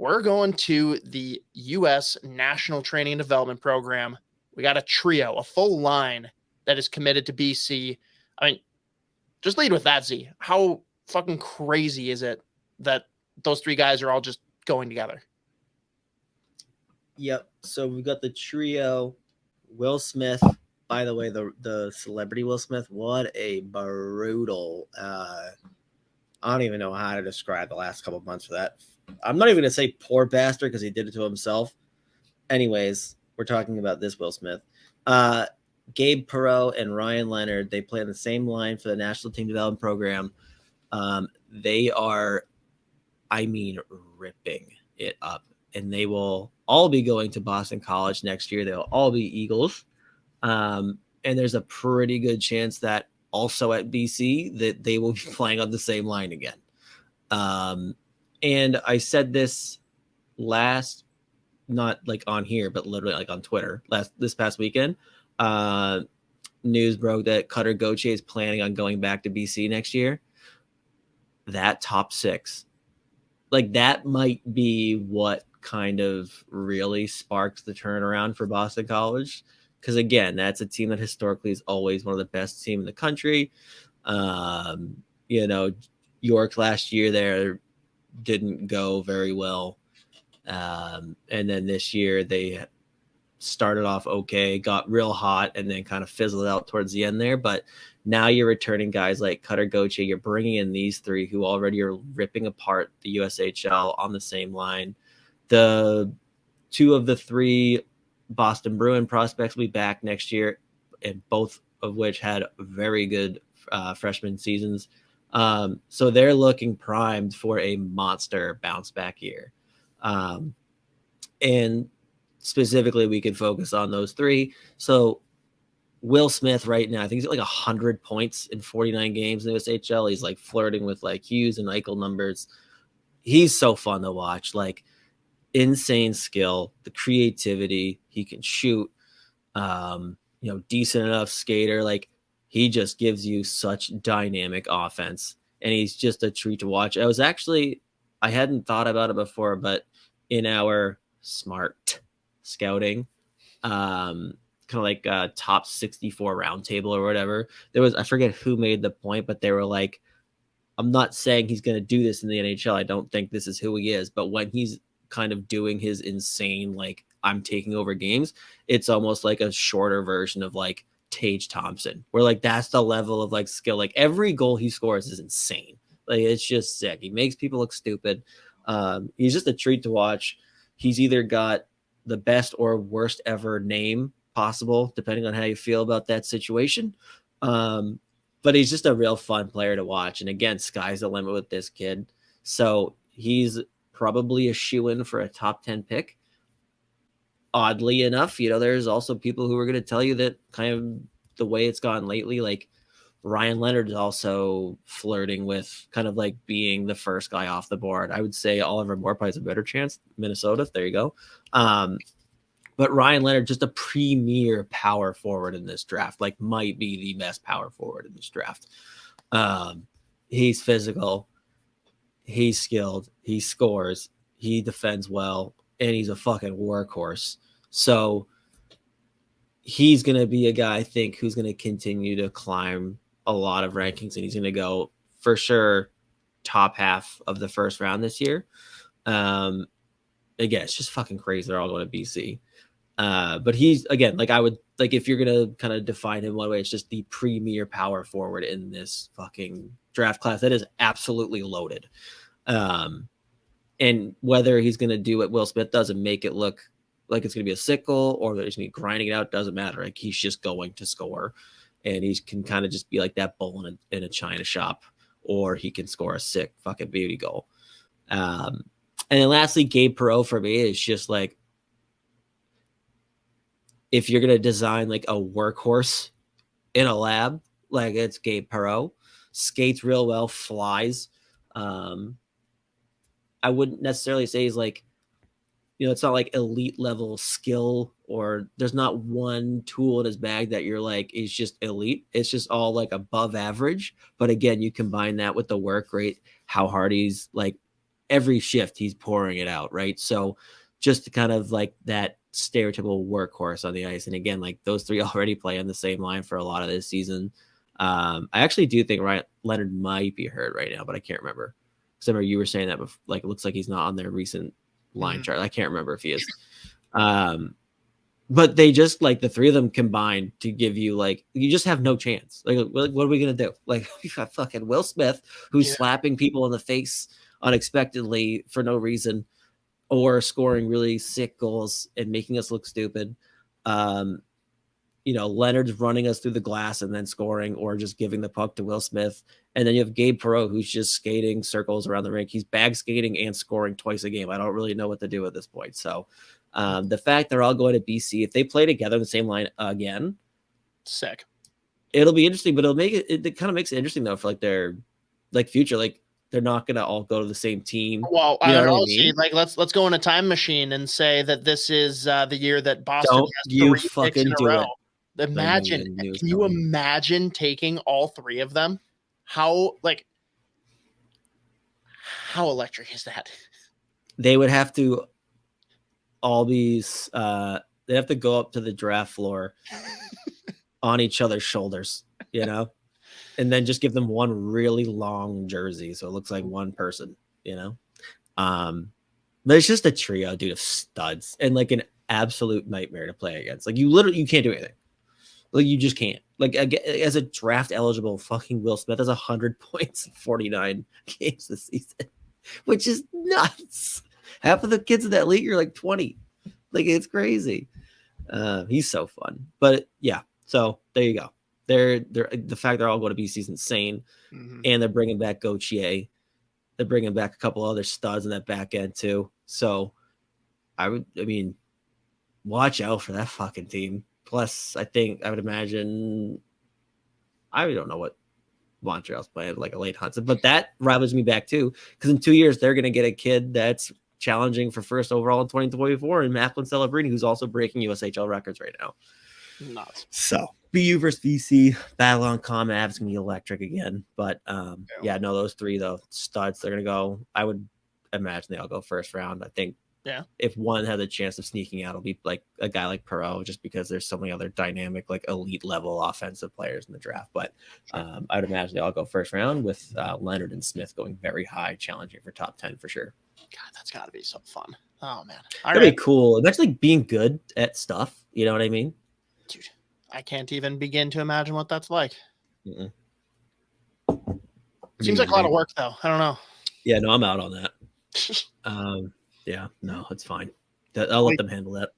we're going to the U.S. National Training and Development Program. We got a trio, a full line that is committed to BC. I mean, just lead with that, Z. How fucking crazy is it that those three guys are all just going together? Yep. So we've got the trio, Will Smith. By the way, the celebrity Will Smith, what a brutal. I don't even know how to describe the last couple of months for that. I'm not even going to say poor bastard because he did it to himself. Anyways, we're talking about this Will Smith. Gabe Perreault and Ryan Leonard, they play on the same line for the National Team Development Program. They are, ripping it up. And they will all be going to Boston College next year. They'll all be Eagles. And there's a pretty good chance that also at BC that they will be playing on the same line again. And I said this last, not like on here, but literally like on Twitter this past weekend. News broke that Cutter Gauthier is planning on going back to BC next year. That top six, like that might be what kind of really sparks the turnaround for Boston College. Because again, that's a team that historically is always one of the best teams in the country. York last year there didn't go very well. And then this year they started off okay, got real hot, and then kind of fizzled out towards the end there. But now you're returning guys like Cutter Gauthier. You're bringing in these three who already are ripping apart the USHL on the same line. The two of the three Boston Bruin prospects will be back next year, and both of which had very good freshman seasons. So they're looking primed for a monster bounce back year. And specifically, we could focus on those three. So Will Smith right now, I think he's at like 100 points in 49 games in the USHL. He's like flirting with like Hughes and Eichel numbers. He's so fun to watch. Like, insane skill, the creativity, he can shoot, decent enough skater. Like, he just gives you such dynamic offense, and he's just a treat to watch. I hadn't thought about it before, but in our smart scouting, kind of like a top 64 roundtable or whatever, I forget who made the point, but they were like, I'm not saying he's going to do this in the NHL. I don't think this is who he is, but when he's kind of doing his insane, like, I'm taking over games, it's almost like a shorter version of like Tage Thompson, where like that's the level of like skill. Like, every goal he scores is insane. Like, it's just sick. He makes people look stupid. He's just a treat to watch. He's either got the best or worst ever name possible, depending on how you feel about that situation. But he's just a real fun player to watch. And again, sky's the limit with this kid. So he's probably a shoo-in for a top 10 pick. Oddly enough, there's also people who are going to tell you that kind of the way it's gone lately, like Ryan Leonard is also flirting with kind of like being the first guy off the board. I would say Oliver Moore probably has a better chance. Minnesota, there you go. But Ryan Leonard, just a premier power forward in this draft, like might be the best power forward in this draft. He's physical. He's skilled. He scores. He defends well. And he's a fucking workhorse. So he's going to be a guy, I think, who's going to continue to climb a lot of rankings. And he's going to go, for sure, top half of the first round this year. Again, it's just fucking crazy. They're all going to BC. But he's, again, like, I would, like, if you're going to kind of define him one way, it's just the premier power forward in this fucking draft class that is absolutely loaded. And whether he's going to do what Will Smith does and make it look like it's going to be a sickle or that he's going to be grinding it out, doesn't matter. Like, he's just going to score, and he can kind of just be like that bull in a china shop, or he can score a sick fucking beauty goal. And then lastly, Gabe Perreault for me is just like, if you're going to design like a workhorse in a lab, like, it's Gabe Perreault. Skates real well, flies. I wouldn't necessarily say he's like, it's not like elite level skill, or there's not one tool in his bag that you're like, he's just elite. It's just all like above average. But again, you combine that with the work rate, how hard he's like every shift he's pouring it out, right? So just to kind of like that stereotypical workhorse on the ice. And again, like those three already play on the same line for a lot of this season. I actually do think Ryan Leonard might be hurt right now, but I can't remember. Because I remember you were saying that before, like it looks like he's not on their recent line chart. I can't remember if he is. But they just like the three of them combined to give you like you just have no chance. Like what are we gonna do? Like we got fucking Will Smith who's slapping people in the face unexpectedly for no reason, or scoring really sick goals and making us look stupid. Leonard's running us through the glass and then scoring, or just giving the puck to Will Smith. And then you have Gabe Perreault, who's just skating circles around the rink. He's bag skating and scoring twice a game. I don't really know what to do at this point. So the fact they're all going to BC, if they play together in the same line again, sick. It'll be interesting, but it kind of makes it interesting though for like their like future. Like they're not going to all go to the same team. Well, I don't know. See, like let's go in a time machine and say that this is the year that Boston has 3 picks in a row. Imagine, can you imagine taking all 3 of them? How electric is that? They would have to all be they have to go up to the draft floor on each other's shoulders, and then just give them one really long jersey so it looks like one person, but it's just a trio, dude, of studs and like an absolute nightmare to play against. Like you can't do anything. Like you just can't. Like as a draft eligible, fucking Will Smith has 100 points in 49 games this season, which is nuts. Half of the kids in that league are like 20. Like it's crazy. He's so fun. But yeah, so there you go. They're the fact they're all going to BC is insane, and they're bringing back Gauthier. They're bringing back a couple other studs in that back end too. So watch out for that fucking team. Plus, I would imagine, I don't know what Montreal's playing, like a late Hudson, but that rivals me back too, because in 2 years, they're going to get a kid that's challenging for first overall in 2024, and Macklin Celebrini, who's also breaking USHL records right now. Nuts. So, BU versus BC, battle on Comab is going to be electric again. But those 3, though, studs, they're going to go, I would imagine they all go first round. I think. Yeah. If one has a chance of sneaking out, it'll be like a guy like Perreault, just because there's so many other dynamic, like elite level offensive players in the draft. But I would imagine they all go first round, with Leonard and Smith going very high, challenging for top 10 for sure. God, that's got to be so fun. Oh man, that'd be cool. It's actually being good at stuff. You know what I mean, dude? I can't even begin to imagine what that's like. Seems like a lot of work, though. I don't know. Yeah, no, I'm out on that. Yeah, no, it's fine. I'll let them handle that.